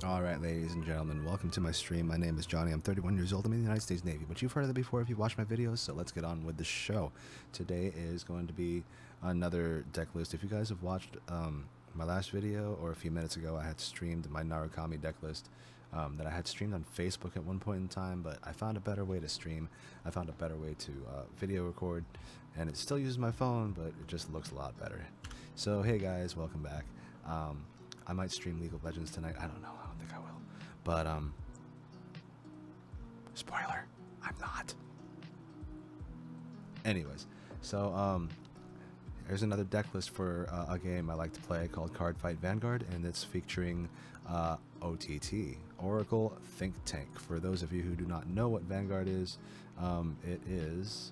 Alright, ladies and gentlemen, welcome to my stream. My name is Johnny. I'm 31 years old. I'm in the United States Navy, but you've heard of that before if you've watched my videos, so let's get on with the show. Today is going to be another deck list. If you guys have watched my last video, or a few minutes ago, I had streamed my Narukami deck list that I had streamed on Facebook at one point in time, but I found a better way to stream. I found a better way to video record, and it still uses my phone, but it just looks a lot better. So, hey guys, welcome back. I might stream League of Legends tonight. I don't know. I don't think I will. But, spoiler, I'm not. Anyways, so, there's another deck list for a game I like to play called Card Fight Vanguard, and it's featuring OTT, Oracle Think Tank. For those of you who do not know what Vanguard is, it is...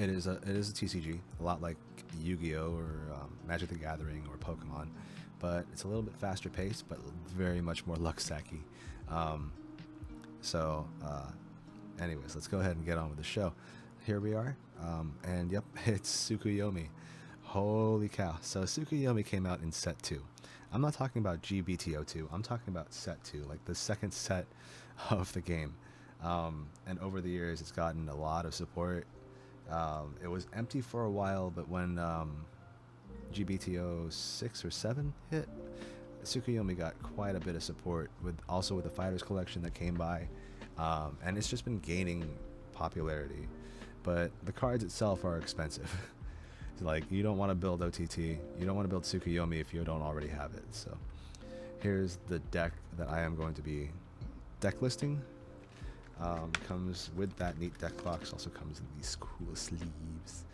It is a TCG, a lot like Yu-Gi-Oh! Or Magic the Gathering or Pokemon, but it's a little bit faster paced, but very much more luck-sacky. Anyways, let's go ahead and get on with the show. Here we are, and yep, it's Tsukuyomi. Holy cow. So Tsukuyomi came out in set 2. I'm not talking about GBTO2, I'm talking about set 2, like the second set of the game. And over the years, it's gotten a lot of support. It was empty for a while, but when GBTO 6 or 7 hit, Tsukuyomi got quite a bit of support, also with the Fighters collection that came by, and it's just been gaining popularity. But the cards itself are expensive. Like, you don't want to build OTT, you don't want to build Tsukuyomi if you don't already have it. So here's the deck that I am going to be deck listing. Comes with that neat deck box, also comes in these cool sleeves.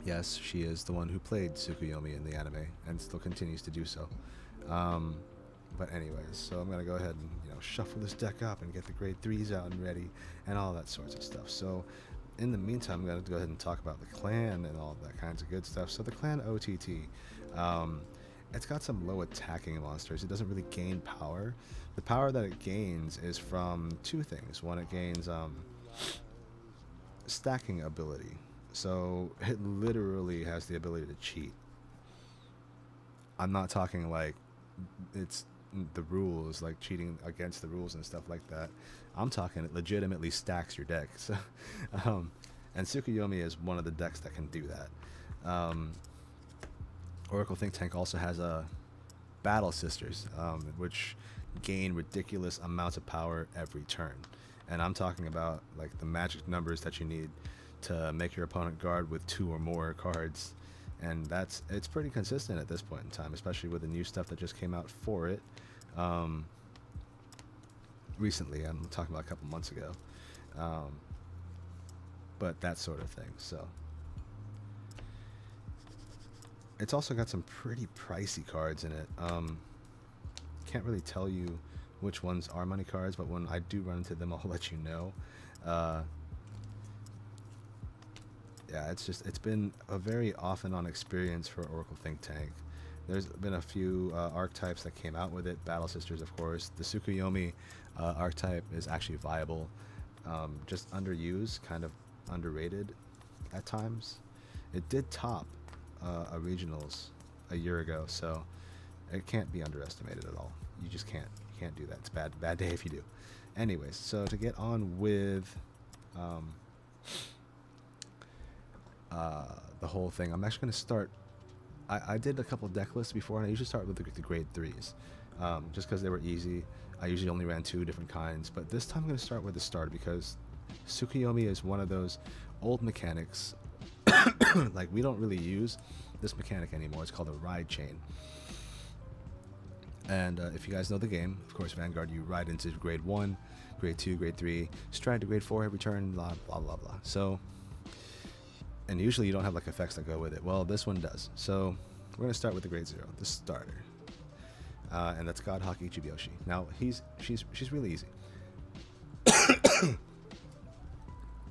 Yes, she is the one who played Tsukuyomi in the anime and still continues to do so. But anyways, so I'm gonna go ahead and shuffle this deck up and get the grade 3s out and ready and all that sorts of stuff. So in the meantime, I'm gonna go ahead and talk about the clan and all that kinds of good stuff. So the clan OTT, it's got some low attacking monsters. It doesn't really gain power. The power that it gains is from two things. One, it gains stacking ability. So it literally has the ability to cheat. I'm not talking like it's the rules, like cheating against the rules and stuff like that. I'm talking it legitimately stacks your deck. So, and Tsukuyomi is one of the decks that can do that. Oracle Think Tank also has a Battle Sisters, which gain ridiculous amounts of power every turn. And I'm talking about like the magic numbers that you need to make your opponent guard with 2 or more cards. And it's pretty consistent at this point in time, especially with the new stuff that just came out for it recently. I'm talking about a couple months ago. But that sort of thing. So it's also got some pretty pricey cards in it. Can't really tell you which ones are money cards, but when I do run into them, I'll let you know. Yeah, it's been a very off and on experience for Oracle Think Tank. There's been a few archetypes that came out with it. Battle Sisters, of course. The Tsukuyomi archetype is actually viable. Just underused, kind of underrated at times. It did top a regionals a year ago, so it can't be underestimated at all. You just can't. You can't do that. It's bad day if you do. Anyways, so to get on with the whole thing, I'm actually going to start. I did a couple deck lists before, and I usually start with the grade 3s, just because they were easy. I usually only ran 2 different kinds, but this time I'm going to start with the starter because Tsukuyomi is one of those old mechanics. Like, we don't really use this mechanic anymore. It's called a ride chain. And if you guys know the game, of course, Vanguard, you ride into grade 1, grade 2, grade 3, stride to grade 4 every turn, blah, blah, blah, blah. So, and usually you don't have like effects that go with it. Well, this one does. So we're going to start with the grade 0, the starter. And that's God Hawk Ichibiyoshi. Now, she's really easy.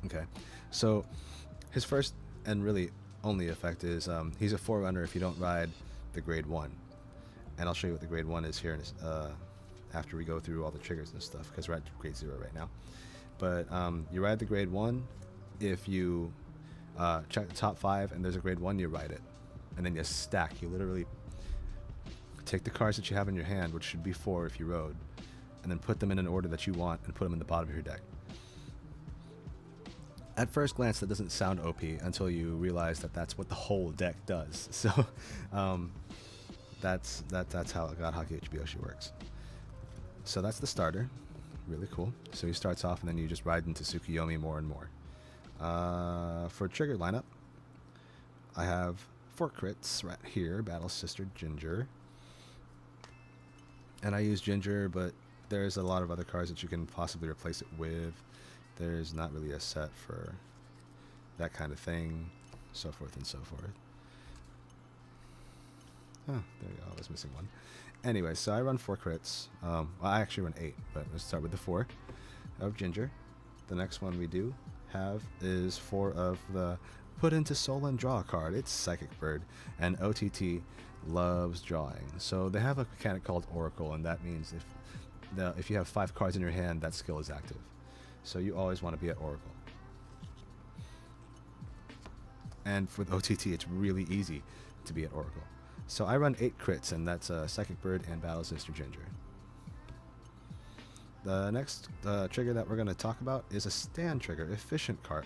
Okay, so his first and really only effect is he's a forerunner if you don't ride the grade 1. And I'll show you what the grade 1 is here after we go through all the triggers and stuff, because we're at grade 0 right now. But you ride the grade 1 if you check the top 5, and there's a grade 1, you write it. And then you stack. You literally take the cards that you have in your hand, which should be 4 if you rode, and then put them in an order that you want and put them in the bottom of your deck. At first glance, that doesn't sound OP until you realize that that's what the whole deck does. So that's how God Hockey Uchibiyoshi works. So that's the starter. Really cool. So he starts off, and then you just ride into Tsukuyomi more and more. For trigger lineup, I have 4 crits right here. Battle Sister Ginger. And I use Ginger, but there's a lot of other cards that you can possibly replace it with. There's not really a set for that kind of thing, so forth and so forth. Oh, there you go. I was missing one. Anyway, so I run 4 crits. Well, I actually run 8, but let's start with the 4 of Ginger. The next one we do have is 4 of the put into soul and draw card. It's Psychic Bird, and OTT loves drawing. So they have a mechanic called Oracle, and that means if you have 5 cards in your hand, that skill is active. So you always want to be at Oracle. And with OTT, it's really easy to be at Oracle. So I run 8 crits, and that's Psychic Bird and Battle Sister Ginger. The next trigger that we're going to talk about is a stand trigger, Efficient Carp.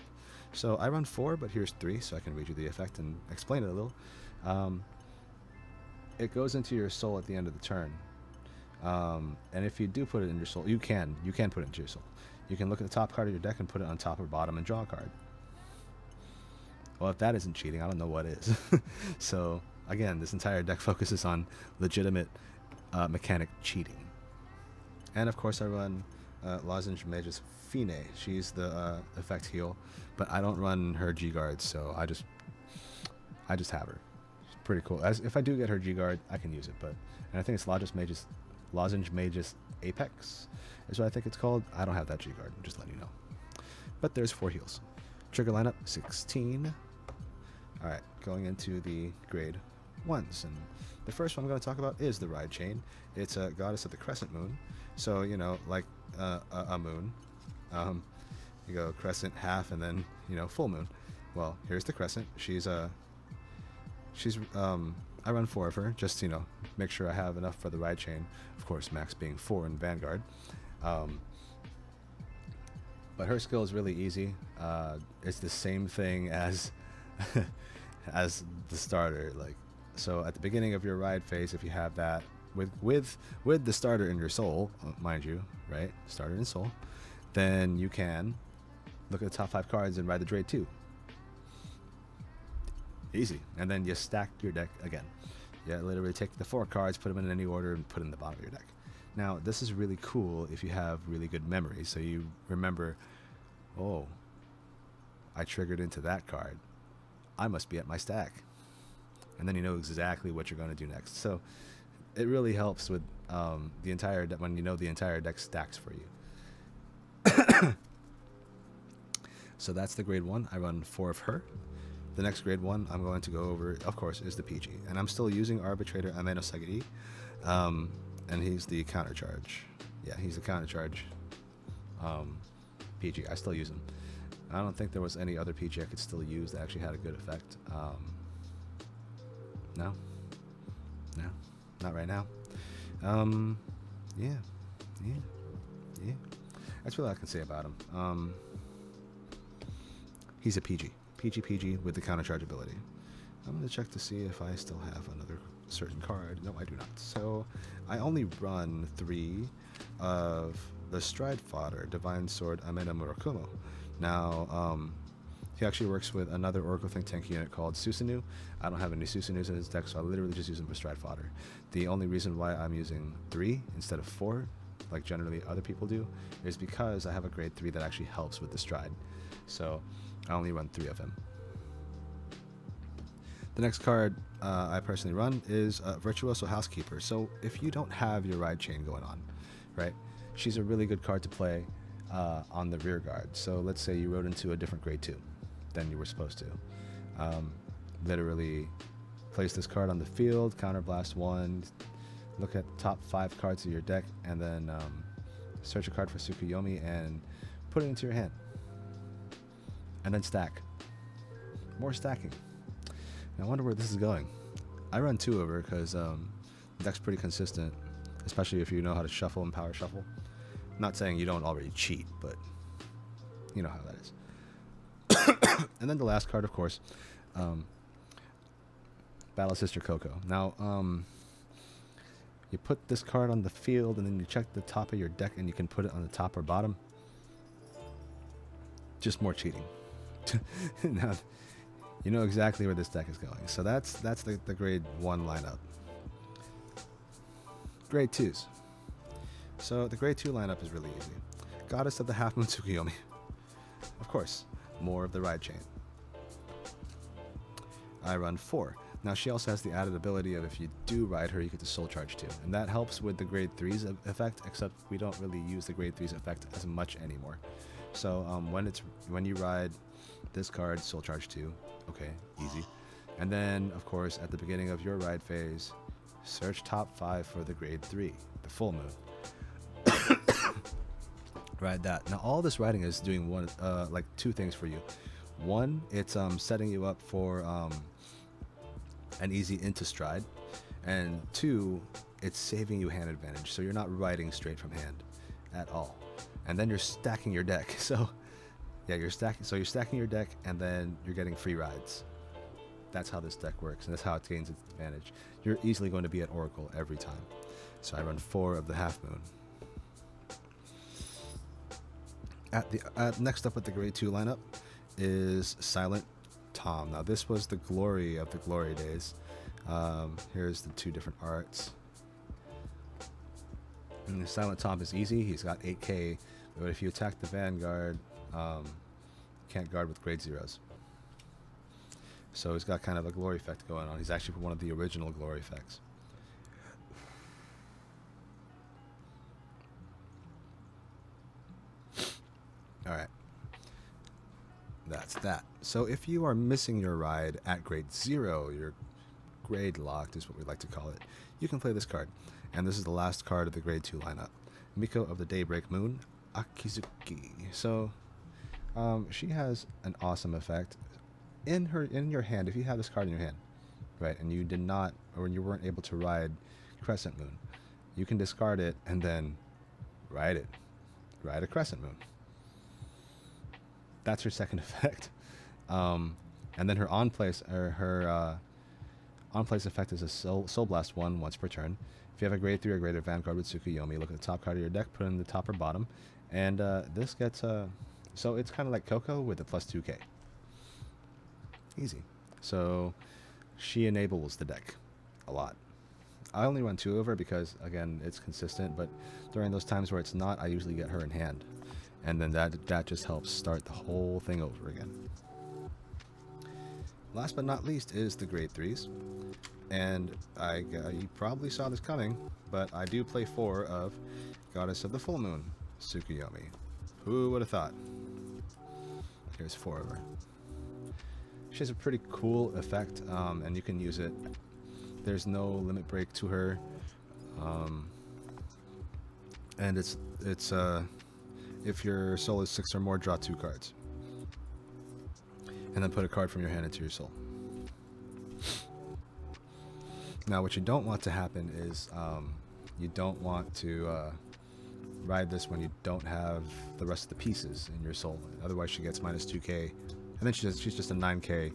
So I run 4, but here's 3, so I can read you the effect and explain it a little. It goes into your soul at the end of the turn. And if you do put it in your soul, you can put it into your soul. You can look at the top card of your deck and put it on top or bottom and draw a card. Well, if that isn't cheating, I don't know what is. So, again, this entire deck focuses on legitimate mechanic cheating. And, of course, I run Lozenge Mage's Fine. She's the effect heal, but I don't run her G-Guard, so I just have her. She's pretty cool. If I do get her G-Guard, I can use it, and I think it's Lozenge Mage's Apex is what I think it's called. I don't have that G-Guard, I'm just letting you know. But there's 4 heals. Trigger lineup, 16. Alright, going into the grade 1s. And the first one I'm going to talk about is the Ride Chain. It's a goddess of the crescent moon. So, you know, like a moon. You go crescent, half, and then, you know, full moon. Well, here's the crescent. I run 4 of her, just, you know, make sure I have enough for the Ride Chain. Of course, max being 4 in Vanguard. But her skill is really easy. It's the same thing as as the starter. Like, so at the beginning of your ride phase, if you have that with the starter in your soul, mind you, right? Starter in soul, then you can look at the top 5 cards and ride the Dread 2. Easy. And then you stack your deck again. You literally take the 4 cards, put them in any order, and put them in the bottom of your deck. Now, this is really cool if you have really good memory, so you remember, oh, I triggered into that card. I must be at my stack. And then you know exactly what you're going to do next. So it really helps with the entire deck when you know the entire deck stacks for you. So that's the grade 1. I run 4 of her. The next grade 1 I'm going to go over, of course, is the PG. And I'm still using Arbitrator Ameno Sagai. And he's the countercharge. Yeah, he's the countercharge PG. I still use him. I don't think there was any other PG I could still use that actually had a good effect. No, not right now. Yeah. That's really all I can say about him. He's a PG with the countercharge ability. I'm going to check to see if I still have another certain card. No, I do not. So I only run 3 of the Stride Fodder, Divine Sword Ameno Murakumo. Now, he actually works with another Oracle Think Tank unit called Susanoo. I don't have any Susanuos in his deck, so I literally just use him for Stride Fodder. The only reason why I'm using 3 instead of 4, like generally other people do, is because I have a grade 3 that actually helps with the Stride. So I only run 3 of him. The next card I personally run is Virtuoso Housekeeper. So if you don't have your Ride Chain going on, right, she's a really good card to play on the rear guard. So let's say you rode into a different grade 2 than you were supposed to. Literally place this card on the field, counterblast 1, look at top 5 cards of your deck, and then search a card for Tsukuyomi and put it into your hand. And then stack. More stacking. And I wonder where this is going. I run 2 over because the deck's pretty consistent, especially if you know how to shuffle and power shuffle. Not saying you don't already cheat, but you know how that is. And then the last card, of course, Battle Sister Coco. Now, you put this card on the field, and then you check the top of your deck, and you can put it on the top or bottom. Just more cheating. Now, you know exactly where this deck is going. So that's the grade 1 lineup. Grade 2s. So the grade 2 lineup is really easy. Goddess of the Half Moon Tsukuyomi. Of course, more of the ride chain. I run 4. Now she also has the added ability of if you do ride her, you get the soul charge too. And that helps with the grade 3's effect, except we don't really use the grade 3's effect as much anymore. So when you ride this card, soul charge 2, okay, easy. And then, of course, at the beginning of your ride phase, search top 5 for the grade 3, the full moon. Ride that. Now all this riding is doing like 2 things for you. One, it's setting you up for an easy into stride, and 2, it's saving you hand advantage, so you're not riding straight from hand at all. And then you're stacking your deck. So yeah, you're stacking your deck, and then you're getting free rides. That's how this deck works, and that's how it gains its advantage. You're easily going to be at Oracle every time. So I run 4 of the Half Moon. Next up with the grade 2 lineup is Silent Tom. Now this was the glory of the glory days. Here's the 2 different arts. And the Silent Tom is easy. He's got 8k, but if you attack the Vanguard, you can't guard with grade 0s. So he's got kind of a glory effect going on. He's actually one of the original glory effects. Alright. That's that. So if you are missing your ride at grade 0, you're grade locked is what we like to call it, you can play this card. And this is the last card of the grade 2 lineup. Miko of the Daybreak Moon, Akizuki. So she has an awesome effect. In your hand, if you have this card in your hand, right, and you did not, or you weren't able to ride Crescent Moon, you can discard it and then ride it. Ride a Crescent Moon. That's her second effect. And then her on-place on-place effect is a Soul Blast 1 once per turn. If you have a grade 3 or greater Vanguard with Tsukuyomi, look at the top card of your deck, put it in the top or bottom, and this gets so it's kind of like Coco with a plus 2k. Easy. So she enables the deck a lot. I only run 2 over because, again, it's consistent, but during those times where it's not, I usually get her in hand. And then that just helps start the whole thing over again. Last but not least is the grade 3s. And you probably saw this coming, but I do play 4 of Goddess of the Full Moon, Tsukuyomi. Who would have thought? Here's 4 of her. She has a pretty cool effect, and you can use it. There's no limit break to her, and it's if your soul is 6 or more, draw 2 cards, and then put a card from your hand into your soul. Now, what you don't want to happen is you don't want to ride this when you don't have the rest of the pieces in your soul. Otherwise, she gets minus 2k. And then she's just a 9k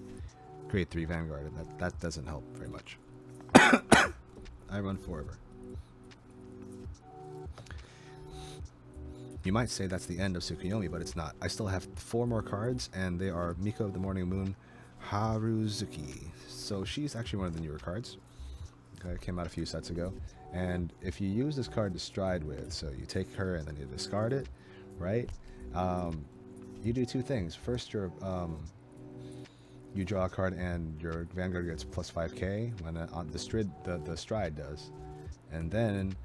grade 3 Vanguard, and that doesn't help very much. I run 4 of her. You might say that's the end of Tsukuyomi, but it's not. I still have 4 more cards, and they are Miko of the Morning Moon, Haruzuki. So she's actually one of the newer cards. It came out a few sets ago. And if you use this card to stride with, so you take her and then you discard it, right? You do 2 things. First, you draw a card and your Vanguard gets plus 5k when on the stride does, and then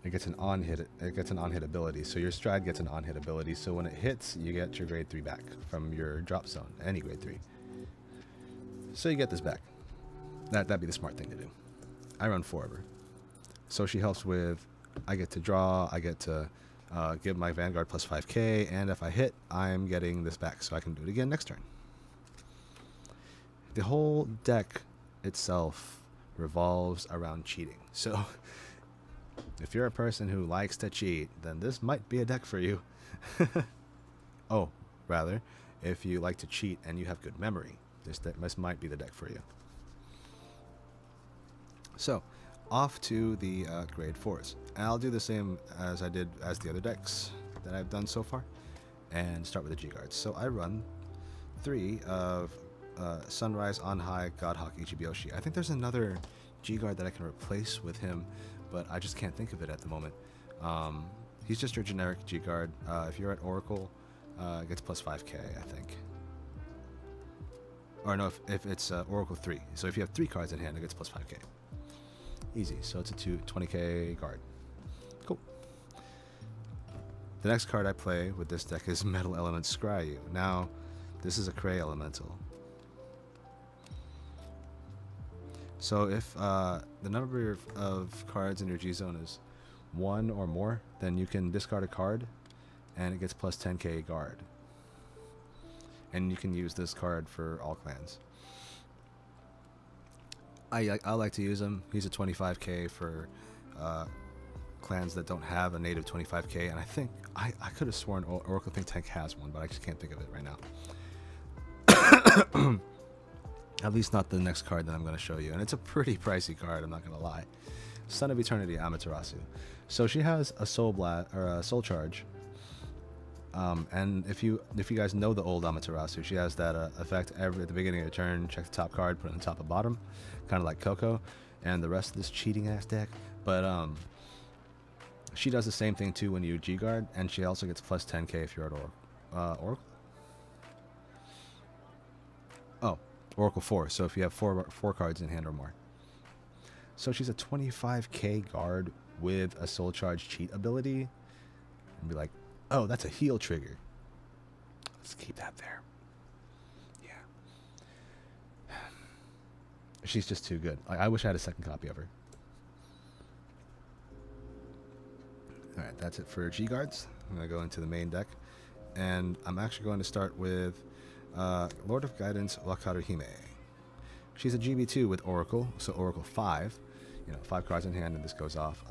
it gets an on-hit. It gets an on-hit ability. So your stride gets an on-hit ability. So when it hits, you get your grade 3 back from your drop zone, any grade 3. So you get this back. That'd be the smart thing to do. I run 4 of her. So she helps with. I get to draw. I get to. Give my Vanguard plus 5k, and if I hit, I'm getting this back, so I can do it again next turn. the whole deck itself revolves around cheating. So if you're a person who likes to cheat, then this might be a deck for you. Oh, rather, if you like to cheat and you have good memory, this might be the deck for you. So, off to the grade 4s. And I'll do the same as I did as the other decks that I've done so far, and start with the G-Guards. So I run 3 of Sunrise, On High, Godhawk, Ichibiyoshi. I think there's another G-Guard that I can replace with him, but I just can't think of it at the moment. He's just your generic G-Guard. If you're at Oracle, it gets plus 5k, I think. Or no, if it's Oracle 3. So if you have 3 cards in hand, it gets plus 5k. Easy. So it's a 20k guard. Cool. The next card I play with this deck is Metal Element Scryu. Now, this is a Cray Elemental. So if the number of cards in your G zone is 1 or more, then you can discard a card and it gets plus 10k guard. And you can use this card for all clans. I like to use him. He's a 25k for clans that don't have a native 25k, and I think I could have sworn Oracle Think Tank has one, but I just can't think of it right now. At least not the next card that I'm going to show you, and it's a pretty pricey card, I'm not going to lie. Son of Eternity Amaterasu. So she has a Soul Blast or a Soul Charge. And if you guys know the old Amaterasu, she has that effect at the beginning of your turn. Check the top card, put it on top and bottom, kind of like Coco, and the rest of this cheating ass deck. But she does the same thing too when you G-Guard, and she also gets plus 10k if you're at Oracle. Oh, Oracle 4. So if you have four cards in hand or more. So she's a 25k guard with a Soul Charge cheat ability, and be like, oh, that's a heal trigger. Let's keep that there. Yeah. She's just too good. I wish I had a second copy of her. Alright, that's it for G-Guards. I'm going to go into the main deck. And I'm actually going to start with Lord of Guidance Wakaruhime. She's a GB2 with Oracle, so Oracle 5. 5 cards in hand and this goes off.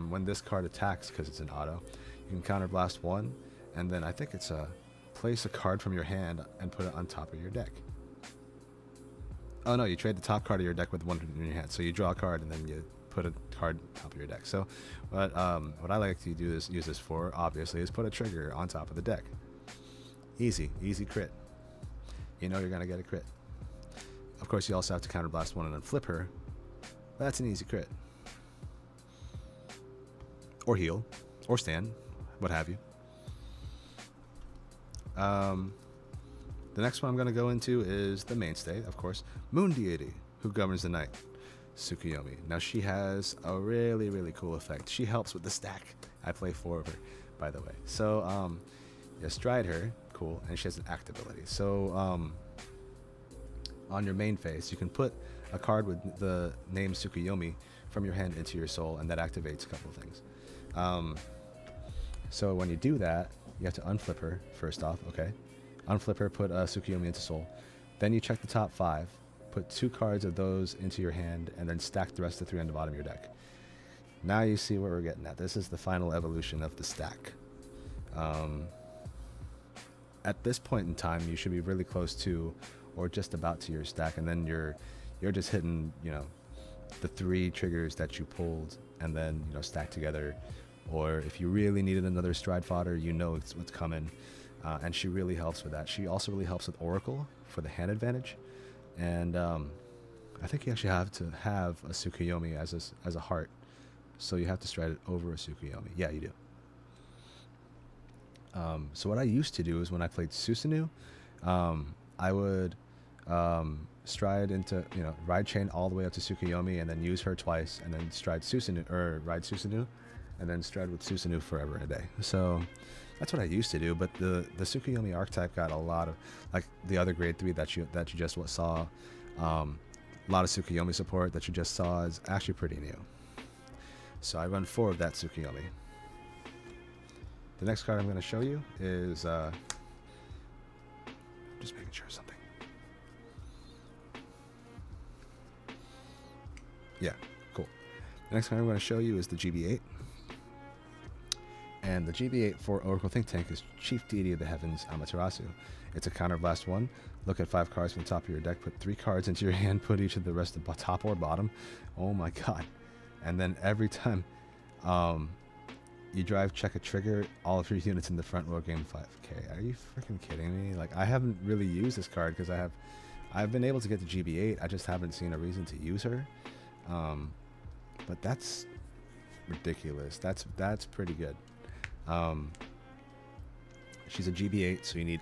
When this card attacks, because it's an auto, you can counter blast 1, and then I think it's place a card from your hand and put it on top of your deck. Oh no, you trade the top card of your deck with one in your hand. So you draw a card and then you put a card on top of your deck. So what I like to use this for, obviously, is put a trigger on top of the deck. Easy crit. You know you're gonna get a crit. Of course, you also have to counter blast 1 and then flip her. That's an easy crit. Or heal, or stand, what have you. The next one I'm going to go into is the mainstay, of course, Moon Deity, who governs the night, Tsukuyomi. Now she has a really cool effect. She helps with the stack. I play 4 of her, by the way. So you stride her, cool, and she has an act ability. So on your main phase, you can put a card with the name Tsukuyomi from your hand into your soul, and that activates a couple of things. So when you do that, you have to unflip her first off, okay? Unflip her, put Tsukuyomi into soul. Then you check the top 5, put 2 cards of those into your hand, and then stack the rest of the 3 on the bottom of your deck. Now you see what we're getting at. This is the final evolution of the stack. At this point in time, you should be really close to, or just about to your stack, and then you're just hitting, the 3 triggers that you pulled, and then stack together. Or if you really needed another stride fodder, it's what's coming. And she really helps with that. She also really helps with Oracle for the hand advantage. And I think you actually have to have a Tsukuyomi as a heart. So you have to stride it over a Tsukuyomi. Yeah, you do. So what I used to do is when I played Susanoo, I would stride into, ride chain all the way up to Tsukuyomi and then use her twice and then stride Susanoo, or ride Susanoo and then stride with Susanoo forever and a day. So that's what I used to do, but the Tsukuyomi archetype got a lot of, like the other grade 3 that you just saw, a lot of Tsukuyomi support that you just saw is actually pretty new. So I run 4 of that Tsukuyomi. The next card I'm going to show you is, just making sure of something. Yeah, cool. The next card I'm going to show you is the GB8. And the GB8 for Oracle Think Tank is Chief Deity of the Heavens, Amaterasu. It's a counterblast 1. Look at 5 cards from the top of your deck, put 3 cards into your hand, put each of the rest of the top or bottom. Oh my god. And then every time you drive, check a trigger, all of your units in the front row gain 5k. Are you freaking kidding me? Like, I haven't really used this card because I've been able to get the GB8. I just haven't seen a reason to use her. But that's ridiculous. That's pretty good. She's a GB8, so you need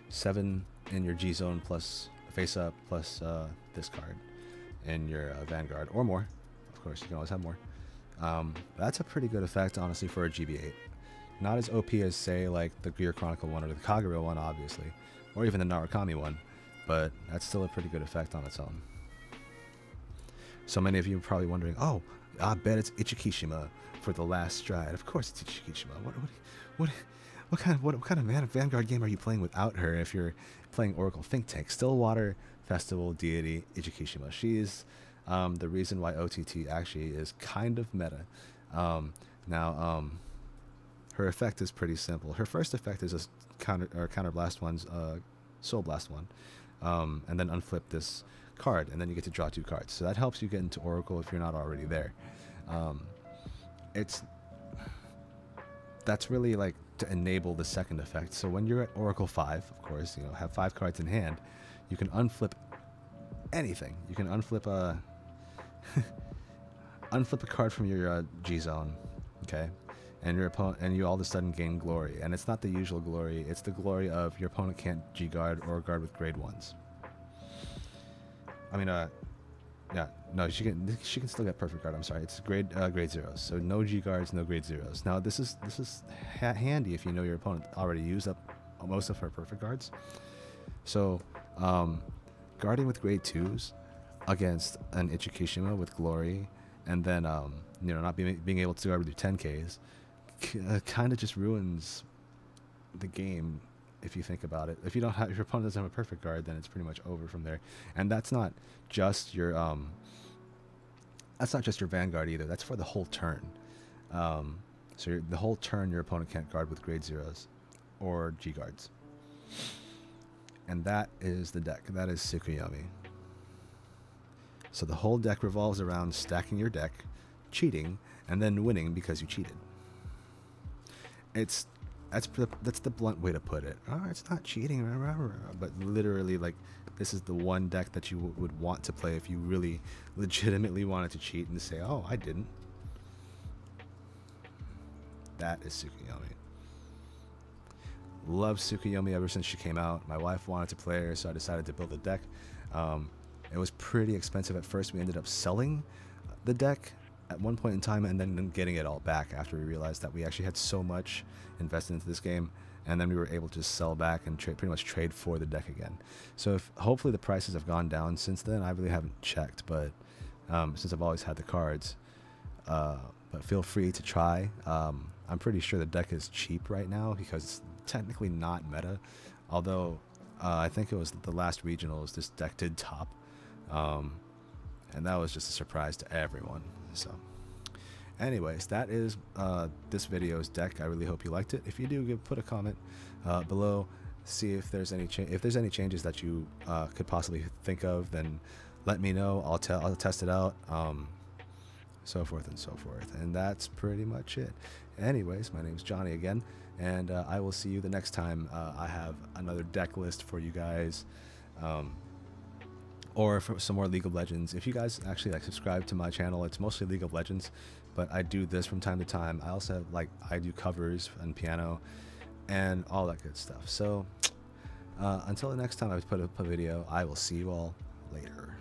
7 in your G zone plus face up plus this card in your Vanguard or more. Of course, you can always have more. That's a pretty good effect, honestly, for a GB8. Not as OP as, say, like the Gear Chronicle one or the Kagura one, obviously, or even the Narukami one, but that's still a pretty good effect on its own. So many of you are probably wondering, oh, I bet it's Ichikishima for the last stride. Of course it's Ichikishima. What kind of Vanguard game are you playing without her if you're playing Oracle Think Tank? Stillwater Festival Deity Ichikishima. She's the reason why OTT actually is kind of meta. Her effect is pretty simple. Her first effect is a counter blast one's soul blast one, and then unflip this card, and then you get to draw 2 cards. So that helps you get into Oracle if you're not already there. That's really like to enable the second effect. So when you're at Oracle 5, of course, you know, have 5 cards in hand, you can unflip anything. You can unflip a unflip a card from your G zone, okay, and your opponent, and you all of a sudden gain glory. And it's not the usual glory; it's the glory of your opponent can't G guard or guard with grade 1s. I mean, yeah, no, she can still get perfect guard. I'm sorry, it's grade 0s. So no G guards, no grade 0s. Now this is handy if you know your opponent already used up most of her perfect guards. So guarding with grade 2s against an Ichikishima with glory, and then you know, not being able to guard with your 10Ks, kind of just ruins the game. If you think about it, if your opponent doesn't have a perfect guard, then it's pretty much over from there. And that's not just your Vanguard either. That's for the whole turn. So the whole turn your opponent can't guard with grade 0s or G guards. And that is the deck. That is Tsukuyomi. So the whole deck revolves around stacking your deck, cheating, and then winning because you cheated. That's the blunt way to put it. Oh, it's not cheating, but literally, like, this is the one deck that you would want to play if you really legitimately wanted to cheat and say, oh, I didn't. That is Tsukuyomi. Love Tsukuyomi ever since she came out. My wife wanted to play her, so I decided to build a deck. It was pretty expensive at first. We ended up selling the deck at one point in time and then getting it all back after we realized that we actually had so much invested into this game, and then we were able to sell back and pretty much trade for the deck again. So hopefully the prices have gone down since then. I really haven't checked, but since I've always had the cards, but feel free to try. I'm pretty sure the deck is cheap right now because it's technically not meta, although I think it was the last regionals this deck did top, and that was just a surprise to everyone. So anyways, that is this video's deck. I really hope you liked it. If you do, put a comment below, see if there's any changes that you could possibly think of, then let me know. I'll test it out, so forth and so forth. And that's pretty much it. Anyways, my name's Johnny again, and I will see you the next time I have another deck list for you guys, or for some more League of Legends. If you guys actually like subscribe to my channel, it's mostly League of Legends, but I do this from time to time. I also have, I do covers and piano and all that good stuff. So until the next time I put a video, I will see you all later.